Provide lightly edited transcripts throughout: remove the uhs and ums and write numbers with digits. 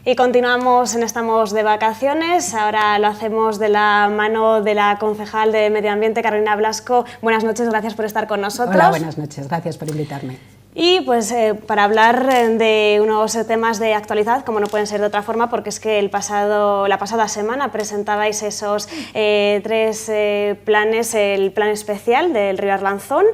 Y continuamos en Estamos de Vacaciones, ahora lo hacemos de la mano de la concejal de Medio Ambiente, Carolina Blasco. Buenas noches, gracias por estar con nosotros. Hola, buenas noches, gracias por invitarme. Y pues para hablar de unos temas de actualidad, como no pueden ser de otra forma, porque es que la pasada semana presentabais esos tres planes, el plan especial del río Arlanzón.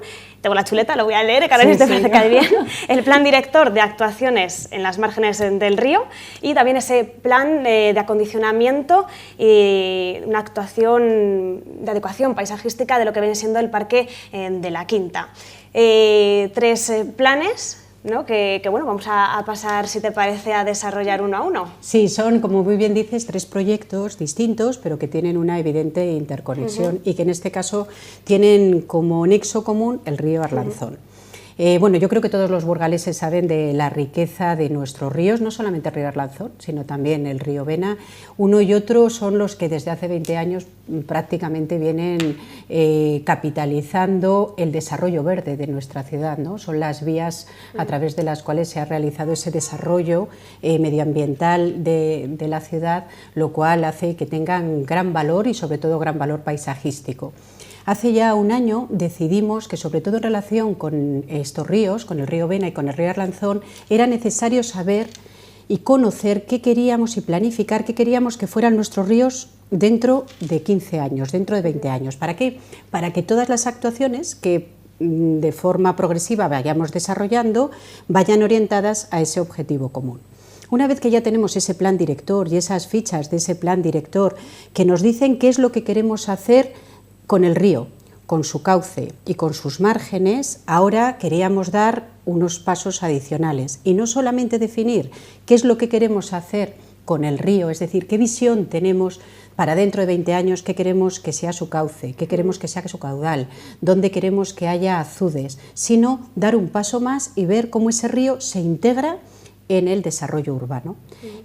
Tengo la chuleta, lo voy a leer, Carolina, te parece que cae bien. El plan director de actuaciones en las márgenes del río y también ese plan de acondicionamiento y una actuación de adecuación paisajística de lo que viene siendo el Parque de la Quinta. Tres planes, ¿no? que bueno, vamos a pasar, si te parece, a desarrollar uno a uno. Sí, son, como muy bien dices, tres proyectos distintos, pero que tienen una evidente interconexión y que en este caso tienen como nexo común el río Arlanzón. Bueno, yo creo que todos los burgaleses saben de la riqueza de nuestros ríos, no solamente el río Arlanzón, sino también el río Vena. Uno y otro son los que desde hace 20 años prácticamente vienen capitalizando el desarrollo verde de nuestra ciudad, ¿no? Son las vías a través de las cuales se ha realizado ese desarrollo medioambiental de la ciudad, lo cual hace que tengan gran valor y sobre todo gran valor paisajístico. Hace ya un año decidimos que, sobre todo en relación con estos ríos, con el río Vena y con el río Arlanzón, era necesario saber y conocer qué queríamos y planificar qué queríamos que fueran nuestros ríos dentro de 15 años, dentro de 20 años. ¿Para qué? Para que todas las actuaciones que de forma progresiva vayamos desarrollando vayan orientadas a ese objetivo común. Una vez que ya tenemos ese plan director y esas fichas de ese plan director que nos dicen qué es lo que queremos hacer con el río, con su cauce y con sus márgenes, ahora queríamos dar unos pasos adicionales y no solamente definir qué es lo que queremos hacer con el río, es decir, qué visión tenemos para dentro de 20 años, qué queremos que sea su cauce, qué queremos que sea su caudal, dónde queremos que haya azudes, sino dar un paso más y ver cómo ese río se integra en el desarrollo urbano.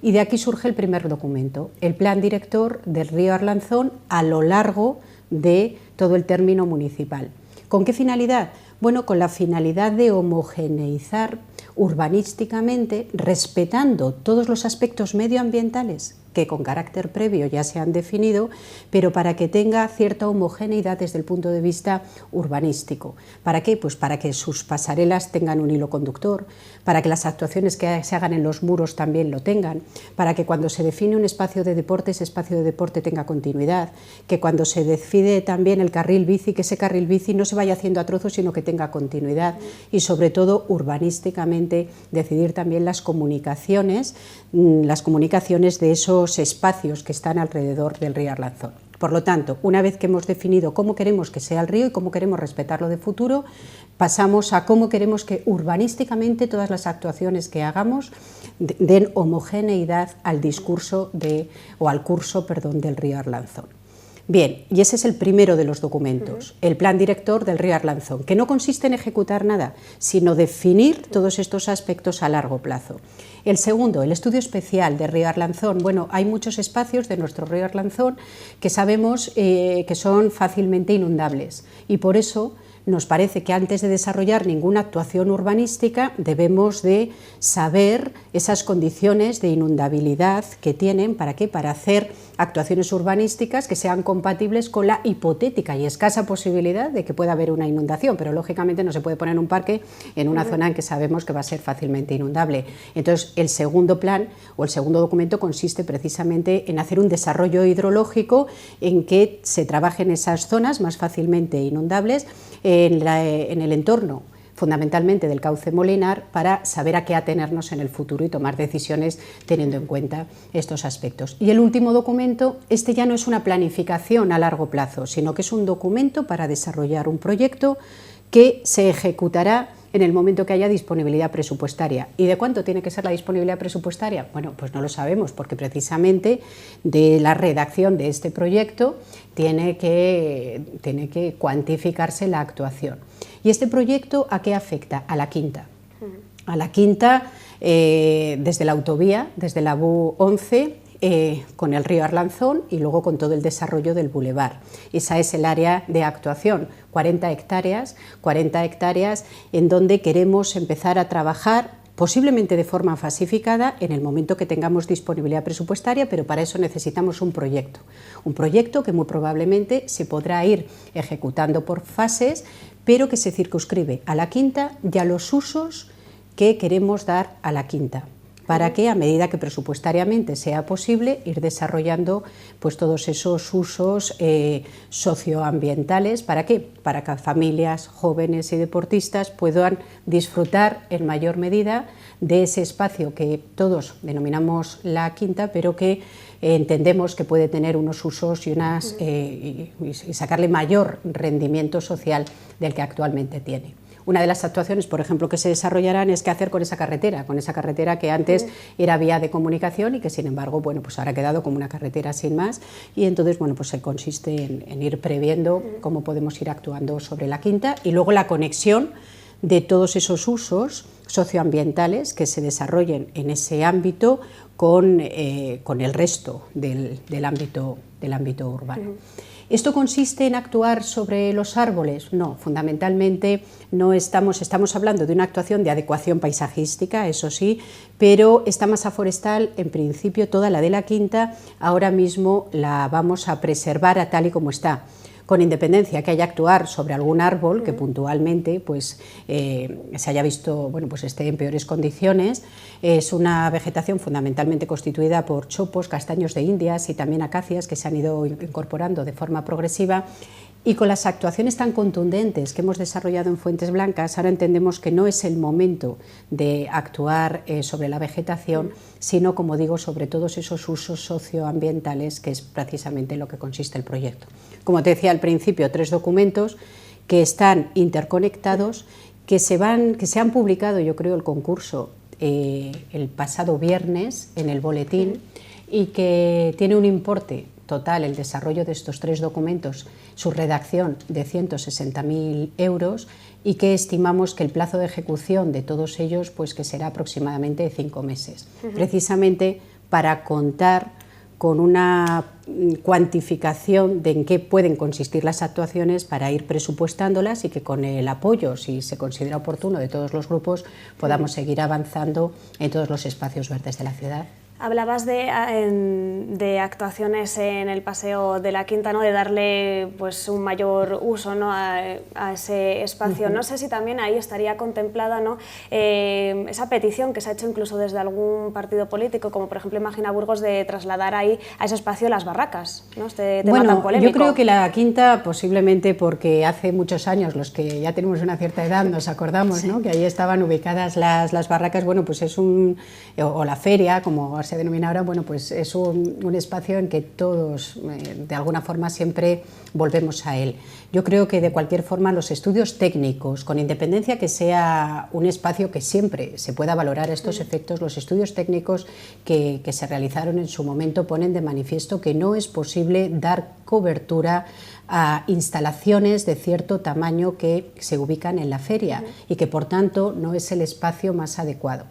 Y de aquí surge el primer documento, el plan director del río Arlanzón a lo largo de todo el término municipal. ¿Con qué finalidad? Bueno, con la finalidad de homogeneizar urbanísticamente, respetando todos los aspectos medioambientales que con carácter previo ya se han definido, pero para que tenga cierta homogeneidad desde el punto de vista urbanístico. ¿Para qué? Pues para que sus pasarelas tengan un hilo conductor, para que las actuaciones que se hagan en los muros también lo tengan, para que cuando se define un espacio de deporte, ese espacio de deporte tenga continuidad, que cuando se decide también el carril bici, que ese carril bici no se vaya haciendo a trozos, sino que tenga continuidad y sobre todo urbanísticamente decidir también las comunicaciones de esos espacios que están alrededor del río Arlanzón. Por lo tanto, una vez que hemos definido cómo queremos que sea el río y cómo queremos respetarlo de futuro, pasamos a cómo queremos que urbanísticamente todas las actuaciones que hagamos den homogeneidad al discurso al curso del río Arlanzón. Bien, y ese es el primero de los documentos, el plan director del río Arlanzón, que no consiste en ejecutar nada, sino definir todos estos aspectos a largo plazo. El segundo, el estudio especial del río Arlanzón. Bueno, hay muchos espacios de nuestro río Arlanzón que sabemos que son fácilmente inundables y por eso nos parece que antes de desarrollar ninguna actuación urbanística debemos de saber esas condiciones de inundabilidad que tienen. ¿Para qué? Para hacer actuaciones urbanísticas que sean compatibles con la hipotética y escasa posibilidad de que pueda haber una inundación, pero lógicamente no se puede poner un parque en una zona en que sabemos que va a ser fácilmente inundable. Entonces, el segundo plan o el segundo documento consiste precisamente en hacer un desarrollo hidrológico en que se trabajen esas zonas más fácilmente inundables en el entorno fundamentalmente del cauce Molinar, para saber a qué atenernos en el futuro y tomar decisiones teniendo en cuenta estos aspectos. Y el último documento, este ya no es una planificación a largo plazo, sino que es un documento para desarrollar un proyecto que se ejecutará en el momento que haya disponibilidad presupuestaria. ¿Y de cuánto tiene que ser la disponibilidad presupuestaria? Bueno, pues no lo sabemos, porque precisamente de la redacción de este proyecto tiene que cuantificarse la actuación. ¿Y este proyecto a qué afecta? A la Quinta. A la Quinta, desde la autovía, desde la BU 11, con el río Arlanzón y luego con todo el desarrollo del bulevar. Esa es el área de actuación, 40 hectáreas en donde queremos empezar a trabajar posiblemente de forma fasificada en el momento que tengamos disponibilidad presupuestaria, pero para eso necesitamos un proyecto que muy probablemente se podrá ir ejecutando por fases, pero que se circunscribe a la quinta y a los usos que queremos dar a la quinta, para que a medida que presupuestariamente sea posible ir desarrollando pues todos esos usos socioambientales. ¿Para qué? Para que familias, jóvenes y deportistas puedan disfrutar en mayor medida de ese espacio que todos denominamos la quinta, pero que entendemos que puede tener unos usos y sacarle mayor rendimiento social del que actualmente tiene. Una de las actuaciones, por ejemplo, que se desarrollarán es qué hacer con esa carretera que antes era vía de comunicación y que, sin embargo, bueno, pues ahora ha quedado como una carretera sin más, y entonces, bueno, pues se consiste en ir previendo cómo podemos ir actuando sobre la quinta, y luego la conexión de todos esos usos socioambientales que se desarrollen en ese ámbito con el resto del ámbito urbano. ¿Esto consiste en actuar sobre los árboles? No, fundamentalmente no estamos hablando de una actuación de adecuación paisajística, eso sí, pero esta masa forestal, en principio toda la de la quinta, ahora mismo la vamos a preservar a tal y como está, con independencia que haya actuar sobre algún árbol que puntualmente pues, se haya visto, bueno, pues esté en peores condiciones. Es una vegetación fundamentalmente constituida por chopos, castaños de Indias y también acacias que se han ido incorporando de forma progresiva, y con las actuaciones tan contundentes que hemos desarrollado en Fuentes Blancas, ahora entendemos que no es el momento de actuar sobre la vegetación, sino, como digo, sobre todos esos usos socioambientales, que es precisamente lo que consiste el proyecto. Como te decía al principio, 3 documentos que están interconectados, que se han publicado, yo creo, el concurso el pasado viernes en el boletín, y que tiene un importe total, el desarrollo de estos 3 documentos, su redacción, de 160.000 euros, y que estimamos que el plazo de ejecución de todos ellos pues que será aproximadamente de 5 meses, precisamente para contar con una cuantificación de en qué pueden consistir las actuaciones, para ir presupuestándolas y que con el apoyo, si se considera oportuno, de todos los grupos, podamos seguir avanzando en todos los espacios verdes de la ciudad. Hablabas de actuaciones en el Paseo de la Quinta, ¿no? De darle pues, un mayor uso, ¿no? a ese espacio. No sé si también ahí estaría contemplada, ¿no? Esa petición que se ha hecho incluso desde algún partido político, como por ejemplo Imagina Burgos, de trasladar ahí a ese espacio las barracas, ¿no? Este tema tan polémico. Yo creo que la Quinta, posiblemente porque hace muchos años, los que ya tenemos una cierta edad, nos acordamos, ¿no? Que ahí estaban ubicadas las barracas. Bueno, pues es o la feria, como se denomina ahora, bueno, pues es un espacio en que todos, de alguna forma, siempre volvemos a él. Yo creo que de cualquier forma los estudios técnicos, con independencia que sea un espacio que siempre se pueda valorar estos efectos, los estudios técnicos que se realizaron en su momento ponen de manifiesto que no es posible dar cobertura a instalaciones de cierto tamaño que se ubican en la feria y que por tanto no es el espacio más adecuado.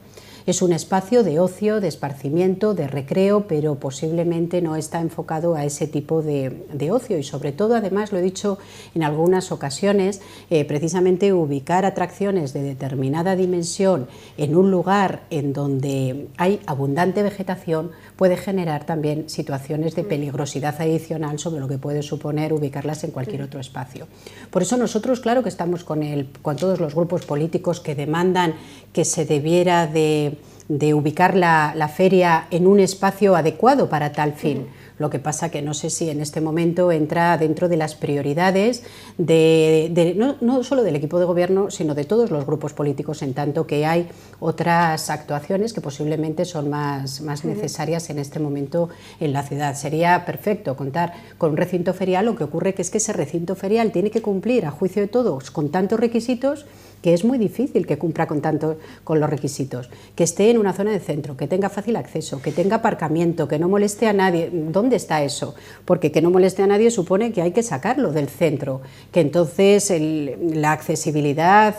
Es un espacio de ocio, de esparcimiento, de recreo, pero posiblemente no está enfocado a ese tipo de ocio, y sobre todo, además, lo he dicho en algunas ocasiones, precisamente ubicar atracciones de determinada dimensión en un lugar en donde hay abundante vegetación puede generar también situaciones de peligrosidad adicional sobre lo que puede suponer ubicarlas en cualquier otro espacio. Por eso nosotros, claro que estamos con todos los grupos políticos que demandan que se debiera de ubicar la feria en un espacio adecuado para tal fin. Lo que pasa que no sé si en este momento entra dentro de las prioridades no solo del equipo de gobierno, sino de todos los grupos políticos, en tanto que hay otras actuaciones que posiblemente son más necesarias en este momento en la ciudad. Sería perfecto contar con un recinto ferial, lo que ocurre que es que ese recinto ferial tiene que cumplir, a juicio de todos, con tantos requisitos, que es muy difícil que cumpla con los requisitos, que esté en una zona de centro, que tenga fácil acceso, que tenga aparcamiento, que no moleste a nadie. ¿Dónde está eso? Porque que no moleste a nadie supone que hay que sacarlo del centro, que entonces la accesibilidad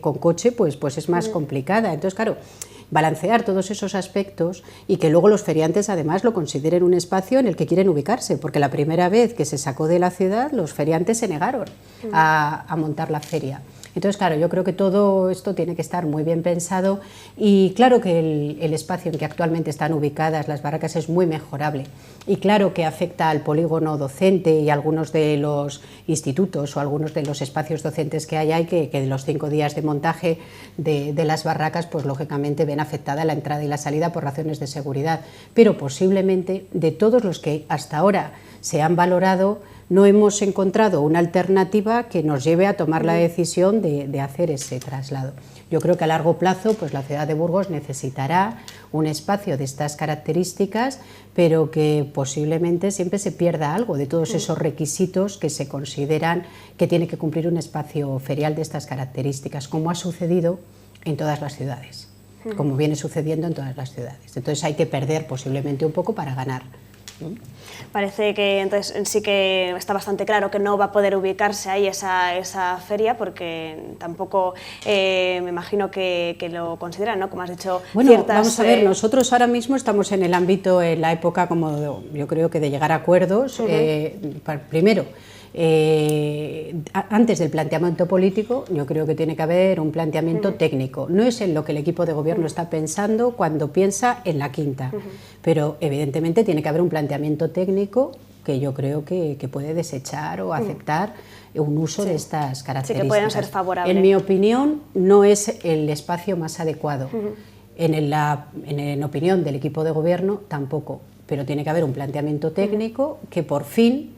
con coche pues es más complicada. Entonces, claro, balancear todos esos aspectos y que luego los feriantes además lo consideren un espacio en el que quieren ubicarse, porque la primera vez que se sacó de la ciudad los feriantes se negaron a montar la feria. Entonces, claro, yo creo que todo esto tiene que estar muy bien pensado y claro que el espacio en que actualmente están ubicadas las barracas es muy mejorable y claro que afecta al polígono docente y a algunos de los institutos o algunos de los espacios docentes que hay que de los 5 días de montaje de las barracas, pues lógicamente ven afectada la entrada y la salida por razones de seguridad, pero posiblemente de todos los que hasta ahora se han valorado, no hemos encontrado una alternativa que nos lleve a tomar la decisión de hacer ese traslado. Yo creo que a largo plazo pues la ciudad de Burgos necesitará un espacio de estas características, pero que posiblemente siempre se pierda algo de todos esos requisitos que se consideran que tiene que cumplir un espacio ferial de estas características, como ha sucedido en todas las ciudades, como viene sucediendo en todas las ciudades. Entonces hay que perder posiblemente un poco para ganar. Parece que entonces sí que está bastante claro que no va a poder ubicarse ahí esa feria, porque tampoco me imagino que lo consideran, ¿no? Como has dicho, bueno, ciertas, vamos a ver, nosotros ahora mismo estamos en el ámbito, en la época como yo creo que de llegar a acuerdos, primero, antes del planteamiento político, yo creo que tiene que haber un planteamiento técnico. No es en lo que el equipo de gobierno está pensando cuando piensa en la quinta, pero evidentemente tiene que haber un planteamiento técnico que yo creo que puede desechar o aceptar un uso de estas características. Sí, que pueden ser favorables. En mi opinión, no es el espacio más adecuado. En opinión del equipo de gobierno, tampoco. Pero tiene que haber un planteamiento técnico que por fin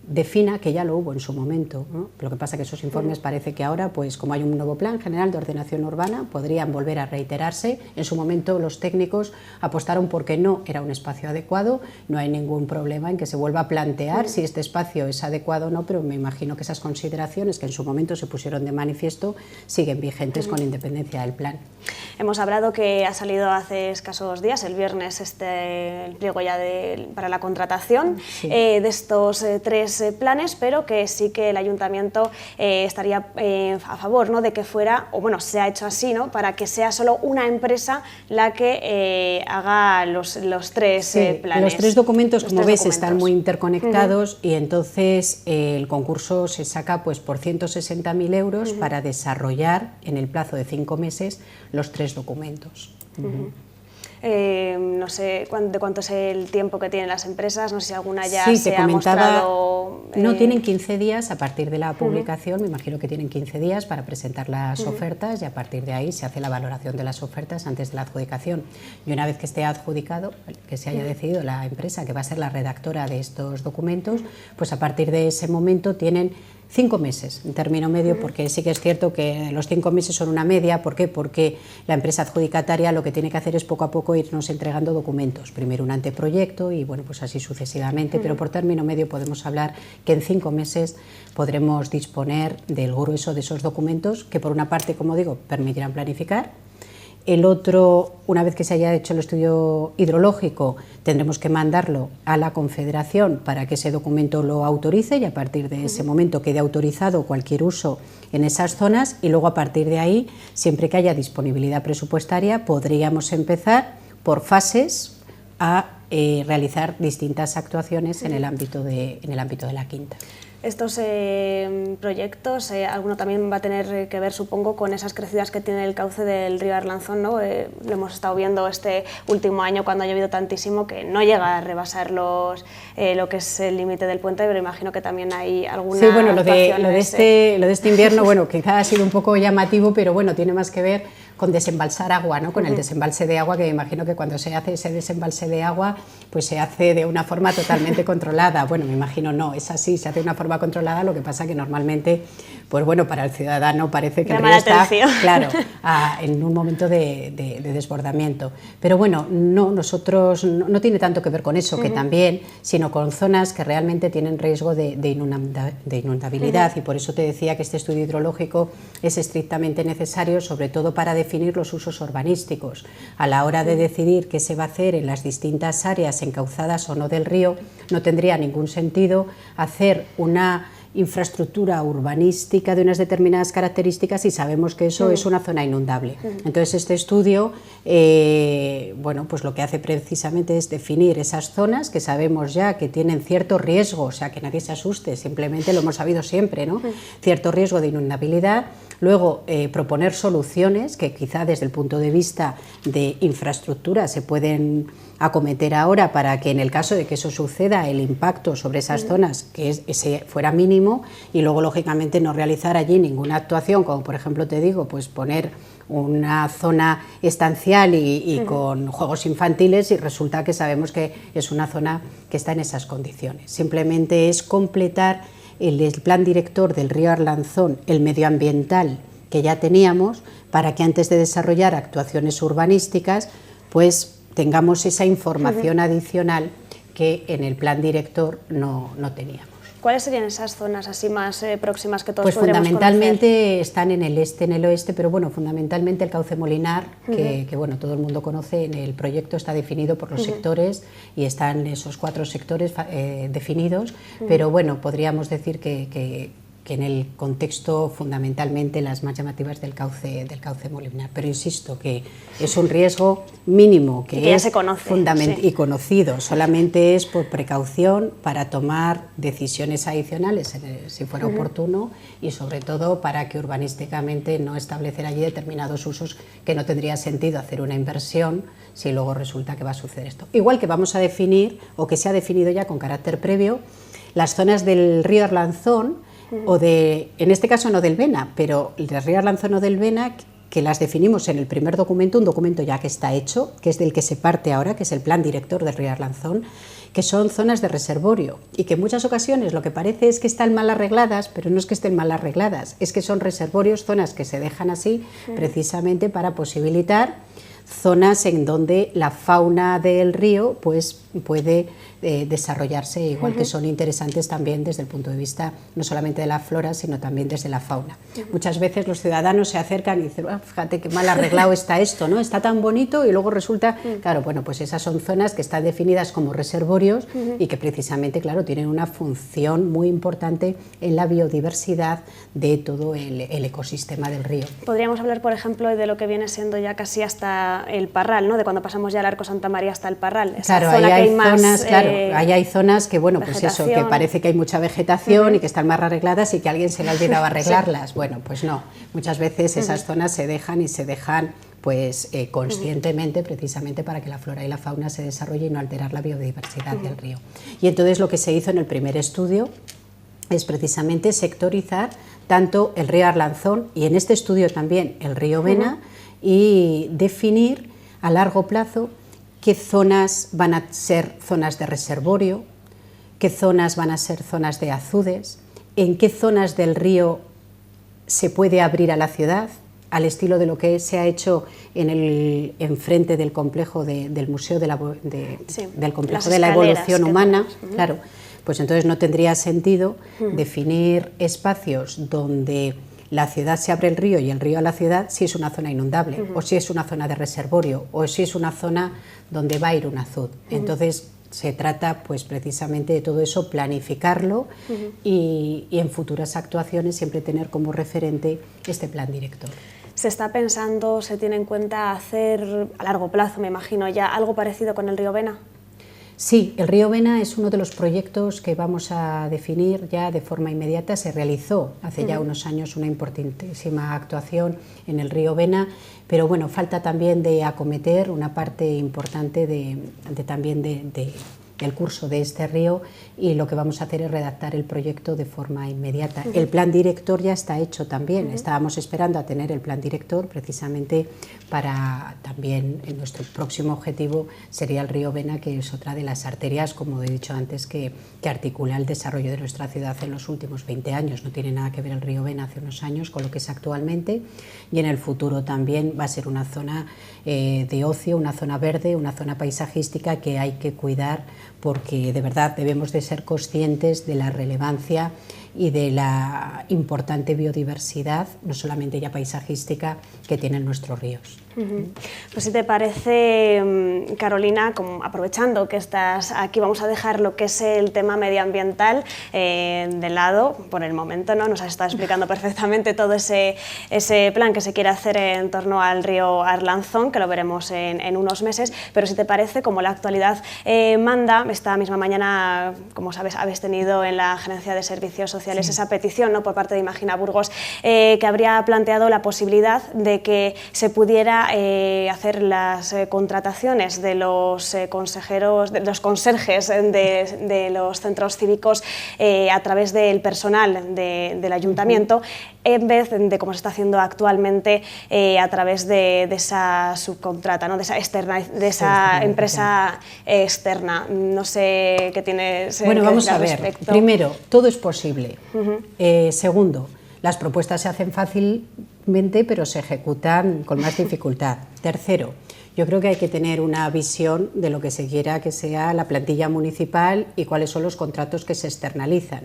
defina, que ya lo hubo en su momento, ¿no? Lo que pasa es que esos informes parece que ahora, pues como hay un nuevo plan general de ordenación urbana, podrían volver a reiterarse. En su momento los técnicos apostaron porque no era un espacio adecuado, no hay ningún problema en que se vuelva a plantear si este espacio es adecuado o no, pero me imagino que esas consideraciones que en su momento se pusieron de manifiesto siguen vigentes con independencia del plan. Hemos hablado que ha salido hace escasos días, el viernes, el pliego ya para la contratación de estos 3 planes, pero que sí que el ayuntamiento estaría a favor, ¿no?, de que fuera, o bueno, se ha hecho así, ¿no?, para que sea solo una empresa la que haga los 3 planes. Los 3 documentos, como ves, están muy interconectados y entonces el concurso se saca pues por 160.000 euros para desarrollar en el plazo de 5 meses los 3 documentos. No sé de cuánto es el tiempo que tienen las empresas, no sé si alguna ya se ha mostrado... No, tienen 15 días a partir de la publicación, me imagino que tienen 15 días para presentar las ofertas y a partir de ahí se hace la valoración de las ofertas antes de la adjudicación. Y una vez que esté adjudicado, que se haya decidido la empresa que va a ser la redactora de estos documentos, pues a partir de ese momento tienen 5 meses en término medio, porque sí que es cierto que los 5 meses son una media. ¿Por qué? Porque la empresa adjudicataria lo que tiene que hacer es poco a poco irnos entregando documentos, primero un anteproyecto y bueno, pues así sucesivamente, pero por término medio podemos hablar que en 5 meses podremos disponer del grueso de esos documentos que por una parte, como digo, permitirán planificar. El otro, una vez que se haya hecho el estudio hidrológico, tendremos que mandarlo a la Confederación para que ese documento lo autorice y a partir de ese momento quede autorizado cualquier uso en esas zonas y luego a partir de ahí, siempre que haya disponibilidad presupuestaria, podríamos empezar por fases a realizar distintas actuaciones en el ámbito de la quinta. Estos proyectos, alguno también va a tener que ver, supongo, con esas crecidas que tiene el cauce del río Arlanzón, ¿no? Lo hemos estado viendo este último año cuando ha llovido tantísimo que no llega a rebasar lo que es el límite del puente, pero imagino que también hay alguna... Sí, bueno, lo de este invierno, bueno, quizá ha sido un poco llamativo, pero bueno, tiene más que ver con desembalsar agua, ¿no? Con el desembalse de agua, que me imagino que cuando se hace ese desembalse de agua, pues se hace de una forma totalmente controlada. Bueno, me imagino no, es así, se hace de una forma controlada, lo que pasa que normalmente, pues bueno, para el ciudadano parece que el río está, claro, en un momento de desbordamiento. Pero bueno, no, nosotros no tiene tanto que ver con eso, que también, sino con zonas que realmente tienen riesgo de inundabilidad, y por eso te decía que este estudio hidrológico es estrictamente necesario, sobre todo para definir los usos urbanísticos. A la hora de decidir qué se va a hacer en las distintas áreas encauzadas o no del río, no tendría ningún sentido hacer una infraestructura urbanística de unas determinadas características y sabemos que eso es una zona inundable. Entonces este estudio bueno, pues lo que hace precisamente es definir esas zonas que sabemos ya que tienen cierto riesgo, o sea, que nadie se asuste, simplemente lo hemos sabido siempre, ¿no? Cierto riesgo de inundabilidad. Luego proponer soluciones que quizá desde el punto de vista de infraestructura se pueden acometer ahora para que en el caso de que eso suceda el impacto sobre esas zonas que ese fuera mínimo, y luego lógicamente no realizar allí ninguna actuación, como por ejemplo te digo, pues poner una zona estancial y con juegos infantiles, y resulta que sabemos que es una zona que está en esas condiciones. Simplemente es completar el plan director del río Arlanzón, el medioambiental que ya teníamos, para que antes de desarrollar actuaciones urbanísticas pues tengamos esa información adicional que en el plan director no teníamos. ¿Cuáles serían esas zonas así más próximas que todos pues podríamos fundamentalmente conocer? Están en el este, en el oeste, pero bueno, fundamentalmente el cauce Molinar, que bueno, todo el mundo conoce. En el proyecto está definido por los sectores y están esos 4 sectores definidos, pero bueno, podríamos decir que en el contexto fundamentalmente las más llamativas del cauce Molinar, pero insisto que es un riesgo mínimo que ya es se conoce, y conocido, solamente es por precaución para tomar decisiones adicionales si fuera oportuno, y sobre todo para que urbanísticamente no establecer allí determinados usos que no tendría sentido hacer una inversión si luego resulta que va a suceder esto. Igual que vamos a definir, o que se ha definido ya con carácter previo, las zonas del río Arlanzón, o en este caso no del Vena, pero del río Arlanzón o del Vena, que las definimos en el primer documento, un documento ya que está hecho, que es del que se parte ahora, que es el plan director del río Arlanzón, que son zonas de reservorio, y que en muchas ocasiones lo que parece es que están mal arregladas, pero no es que estén mal arregladas, es que son reservorios, zonas que se dejan así precisamente para posibilitar zonas en donde la fauna del río pues puede desarrollarse, igual que son interesantes también desde el punto de vista no solamente de la flora, sino también desde la fauna. Muchas veces los ciudadanos se acercan y dicen, fíjate qué mal arreglado está esto, ¿no? Está tan bonito, y luego resulta, claro, bueno, pues esas son zonas que están definidas como reservorios y que precisamente, claro, tienen una función muy importante en la biodiversidad de todo el ecosistema del río. Podríamos hablar, por ejemplo, de lo que viene siendo ya casi hasta el Parral, ¿no? De cuando pasamos ya al Arco Santa María hasta el Parral. Esa claro, zona ahí hay que hay zonas, más, claro, ahí hay zonas que, bueno, pues eso, que vegetación. parece que hay mucha vegetación y que están más arregladas y que a alguien se le ha olvidado arreglarlas. Bueno, pues no, muchas veces esas zonas se dejan pues conscientemente, precisamente para que la flora y la fauna se desarrolle y no alterar la biodiversidad del río. Y entonces lo que se hizo en el primer estudio es precisamente sectorizar tanto el río Arlanzón y en este estudio también el río Vena, y definir a largo plazo qué zonas van a ser zonas de reservorio, qué zonas van a ser zonas de azudes, en qué zonas del río se puede abrir a la ciudad, al estilo de lo que se ha hecho enfrente del complejo del Museo del Complejo de la Evolución Humana. Claro, pues entonces no tendría sentido definir espacios donde la ciudad se abre el río y el río a la ciudad si es una zona inundable, o si es una zona de reservorio, o si es una zona donde va a ir un azud. Entonces se trata pues precisamente de todo eso, planificarlo y en futuras actuaciones siempre tener como referente este plan director. ¿Se está pensando, se tiene en cuenta hacer a largo plazo, me imagino, ya algo parecido con el río Vena? Sí, el río Vena es uno de los proyectos que vamos a definir ya de forma inmediata. Se realizó hace ya unos años una importantísima actuación en el río Vena, pero bueno, falta también de acometer una parte importante también del curso de este río, y lo que vamos a hacer es redactar el proyecto de forma inmediata. El plan director ya está hecho también, estábamos esperando a tener el plan director precisamente para también nuestro próximo objetivo sería el río Vena, que es otra de las arterias, como he dicho antes, que articula el desarrollo de nuestra ciudad en los últimos 20 años. No tiene nada que ver el río Vena hace unos años con lo que es actualmente, y en el futuro también va a ser una zona de ocio, una zona verde, una zona paisajística que hay que cuidar, porque de verdad debemos de ser conscientes de la relevancia y de la importante biodiversidad, no solamente ya paisajística, que tienen nuestros ríos. Pues si te parece, Carolina, como aprovechando que estás aquí, vamos a dejar lo que es el tema medioambiental de lado por el momento, ¿no? Nos has estado explicando perfectamente todo ese plan que se quiere hacer en torno al río Arlanzón, que lo veremos en unos meses, pero si te parece, como la actualidad manda, esta misma mañana, como sabes, habéis tenido en la Gerencia de Servicios Sociales esa petición, ¿no?, por parte de Imagina Burgos, que habría planteado la posibilidad de que se pudiera hacer las contrataciones de los consejeros, de los conserjes de los centros cívicos a través del personal del ayuntamiento, en vez de como se está haciendo actualmente a través de esa subcontrata, ¿no?, de esa empresa externa. No sé qué tienes bueno, que vamos decir a al ver. respecto. Primero, todo es posible. Segundo, las propuestas se hacen fácilmente, pero se ejecutan con más dificultad. Tercero, yo creo que hay que tener una visión de lo que se quiera que sea la plantilla municipal y cuáles son los contratos que se externalizan.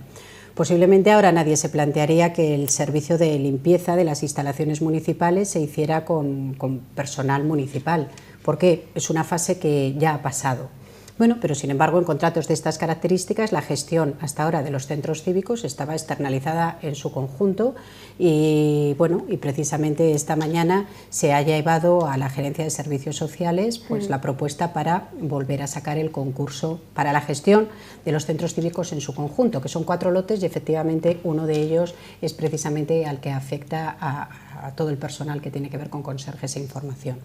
Posiblemente ahora nadie se plantearía que el servicio de limpieza de las instalaciones municipales se hiciera con personal municipal, porque es una fase que ya ha pasado. Bueno, pero sin embargo, en contratos de estas características, la gestión hasta ahora de los centros cívicos estaba externalizada en su conjunto y, bueno, y precisamente esta mañana se ha llevado a la Gerencia de Servicios Sociales pues, la propuesta para volver a sacar el concurso para la gestión de los centros cívicos en su conjunto, que son 4 lotes y efectivamente uno de ellos es precisamente al que afecta a todo el personal que tiene que ver con conserjes e información.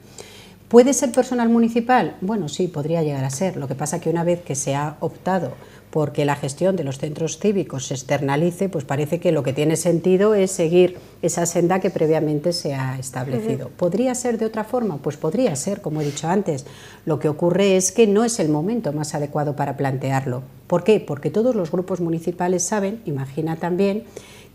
¿Puede ser personal municipal? Bueno, sí, podría llegar a ser. Lo que pasa que una vez que se ha optado porque la gestión de los centros cívicos se externalice, pues parece que lo que tiene sentido es seguir esa senda que previamente se ha establecido. ¿Podría ser de otra forma? Pues podría ser, como he dicho antes. Lo que ocurre es que no es el momento más adecuado para plantearlo. ¿Por qué? Porque todos los grupos municipales saben, Imagina también,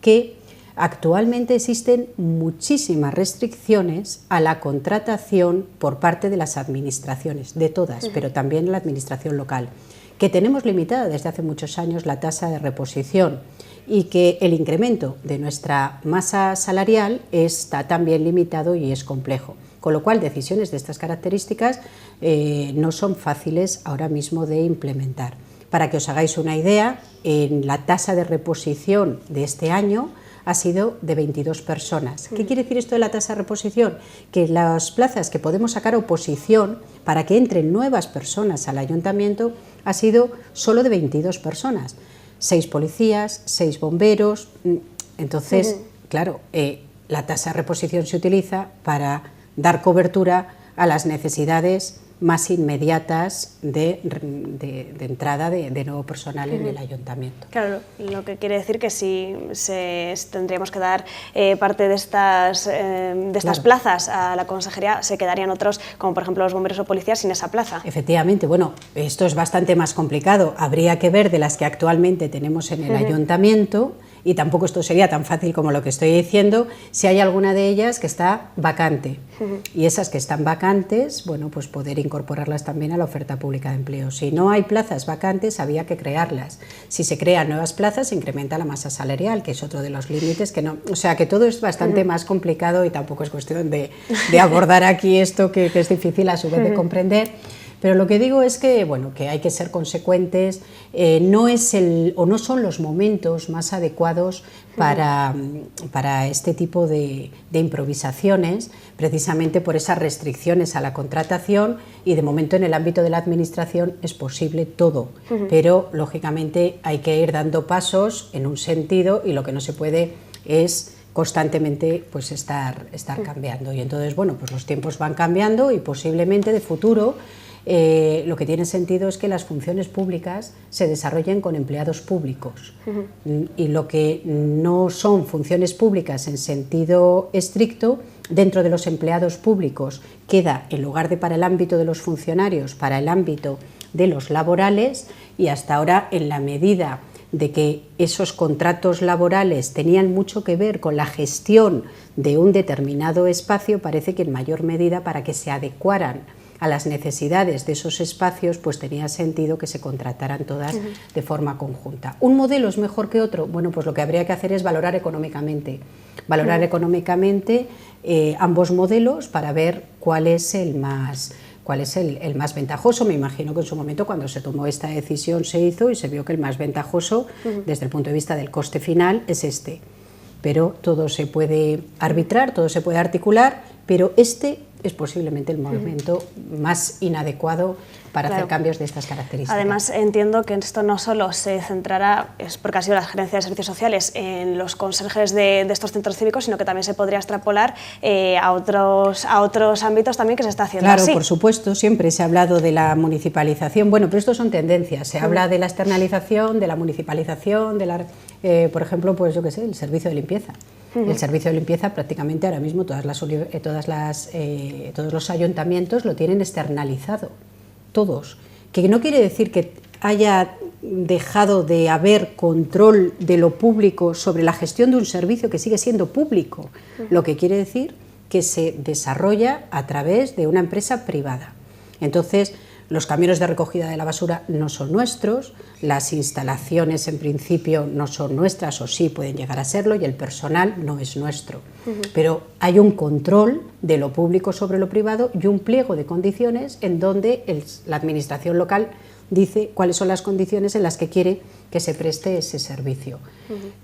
que actualmente existen muchísimas restricciones a la contratación por parte de las administraciones, de todas, pero también la administración local, que tenemos limitada desde hace muchos años la tasa de reposición y que el incremento de nuestra masa salarial está también limitado y es complejo. Con lo cual, decisiones de estas características no son fáciles ahora mismo de implementar. Para que os hagáis una idea, en la tasa de reposición de este año ha sido de 22 personas. ¿Qué quiere decir esto de la tasa de reposición? Que las plazas que podemos sacar oposición para que entren nuevas personas al ayuntamiento ha sido solo de 22 personas. 6 policías, 6 bomberos. Entonces, claro, la tasa de reposición se utiliza para dar cobertura a las necesidades más inmediatas de entrada de nuevo personal en el ayuntamiento. Claro, lo que quiere decir que si tendríamos que dar parte de estas claro, plazas a la consejería, se quedarían otros, como por ejemplo los bomberos o policías, sin esa plaza. Efectivamente, bueno, esto es bastante más complicado. Habría que ver de las que actualmente tenemos en el ayuntamiento, y tampoco esto sería tan fácil como lo que estoy diciendo, si hay alguna de ellas que está vacante. Y esas que están vacantes, bueno, pues poder incorporarlas también a la oferta pública de empleo. Si no hay plazas vacantes, había que crearlas. Si se crean nuevas plazas, se incrementa la masa salarial, que es otro de los límites que no... O sea, que todo es bastante más complicado y tampoco es cuestión de abordar aquí esto que es difícil a su vez de comprender. Pero lo que digo es que, bueno, que hay que ser consecuentes, no son los momentos más adecuados para este tipo de improvisaciones, precisamente por esas restricciones a la contratación, y de momento en el ámbito de la administración es posible todo, pero lógicamente hay que ir dando pasos en un sentido y lo que no se puede es constantemente pues estar cambiando. Y entonces, bueno, pues los tiempos van cambiando y posiblemente de futuro lo que tiene sentido es que las funciones públicas se desarrollen con empleados públicos y lo que no son funciones públicas en sentido estricto, dentro de los empleados públicos queda, en lugar de para el ámbito de los funcionarios, para el ámbito de los laborales, y hasta ahora, en la medida de que esos contratos laborales tenían mucho que ver con la gestión de un determinado espacio, parece que en mayor medida, para que se adecuaran a las necesidades de esos espacios, pues tenía sentido que se contrataran todas de forma conjunta. ¿Un modelo es mejor que otro? Bueno, pues lo que habría que hacer es valorar económicamente. Valorar económicamente ambos modelos para ver cuál es el más ventajoso. Me imagino que en su momento, cuando se tomó esta decisión, se hizo y se vio que el más ventajoso desde el punto de vista del coste final es este. Pero todo se puede arbitrar, todo se puede articular, pero este es posiblemente el momento más inadecuado para hacer cambios de estas características. Además, entiendo que esto no solo se centrará, es porque ha sido la Gerencia de Servicios Sociales, en los conserjes de estos centros cívicos, sino que también se podría extrapolar a otros ámbitos también que se está haciendo así. Claro, por supuesto, siempre se ha hablado de la municipalización, bueno, pero esto son tendencias, se habla de la externalización, de la municipalización, por ejemplo, pues yo qué sé, el servicio de limpieza. El servicio de limpieza prácticamente ahora mismo todos los ayuntamientos lo tienen externalizado, todos. Que no quiere decir que haya dejado de haber control de lo público sobre la gestión de un servicio que sigue siendo público. Lo que quiere decir que se desarrolla a través de una empresa privada. Entonces, los camiones de recogida de la basura no son nuestros, las instalaciones en principio no son nuestras, o sí pueden llegar a serlo, y el personal no es nuestro. Pero hay un control de lo público sobre lo privado y un pliego de condiciones en donde la administración local dice cuáles son las condiciones en las que quiere que se preste ese servicio.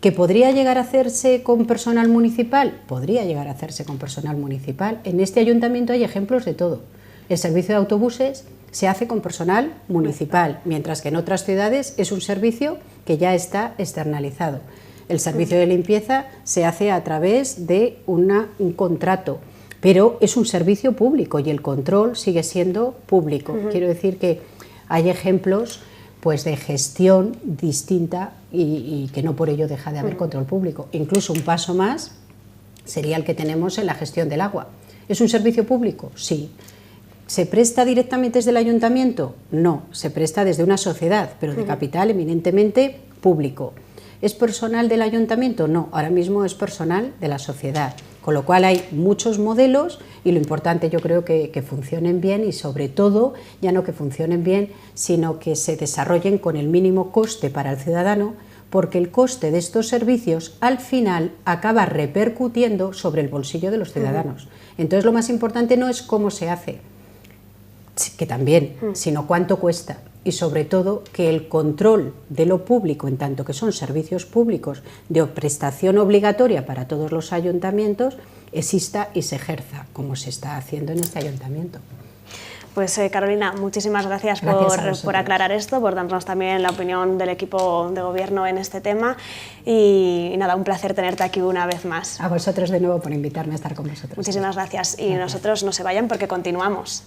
¿Que podría llegar a hacerse con personal municipal? Podría llegar a hacerse con personal municipal. En este ayuntamiento hay ejemplos de todo. El servicio de autobuses se hace con personal municipal, mientras que en otras ciudades es un servicio que ya está externalizado. El servicio de limpieza se hace a través de un contrato, pero es un servicio público y el control sigue siendo público. Quiero decir que hay ejemplos pues, de gestión distinta y que no por ello deja de haber control público. Incluso un paso más sería el que tenemos en la gestión del agua. ¿Es un servicio público? Sí. ¿Se presta directamente desde el ayuntamiento? No, se presta desde una sociedad, pero de capital eminentemente público. ¿Es personal del ayuntamiento? No, ahora mismo es personal de la sociedad, con lo cual hay muchos modelos y lo importante yo creo que funcionen bien y sobre todo, ya no que funcionen bien, sino que se desarrollen con el mínimo coste para el ciudadano, porque el coste de estos servicios al final acaba repercutiendo sobre el bolsillo de los ciudadanos. Entonces lo más importante no es cómo se hace, que también, sino cuánto cuesta y sobre todo que el control de lo público, en tanto que son servicios públicos de prestación obligatoria para todos los ayuntamientos, exista y se ejerza, como se está haciendo en este ayuntamiento. Pues Carolina, muchísimas gracias por aclarar esto, por darnos también la opinión del equipo de gobierno en este tema y nada, un placer tenerte aquí una vez más. A vosotros de nuevo por invitarme a estar con vosotros. Muchísimas gracias y nosotros no se vayan porque continuamos.